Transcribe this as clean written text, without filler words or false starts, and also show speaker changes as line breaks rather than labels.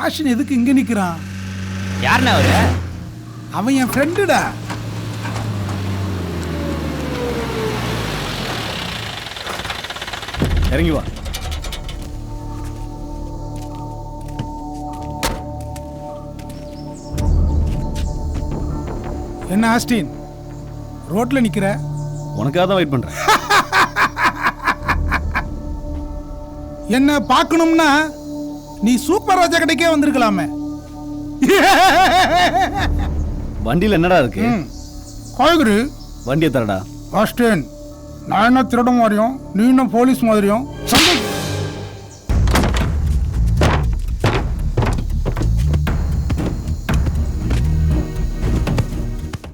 Ashin எதுக்கு இங்க நிக்கிறான்?
யாருண்ணா அவரு?
அவன் என் ஃப்ரெண்டுடா.
இறங்கி வா.
என்ன ஆஸ்டின் ரோட்ல நிக்கிற?
உனக்காக தான் வெயிட் பண்றேன்.
என்ன பார்க்கணும்னா நீ சூப்பர் ராஜா கடைக்கே வந்திருக்கலாமே.
வண்டியில் என்னடா இருக்கு?
காய்கறி.
வண்டியை தரடா.
ஆஸ்டின், நான் என்ன திருட மாதிரியும் நீ என்ன போலீஸ் மாதிரியும்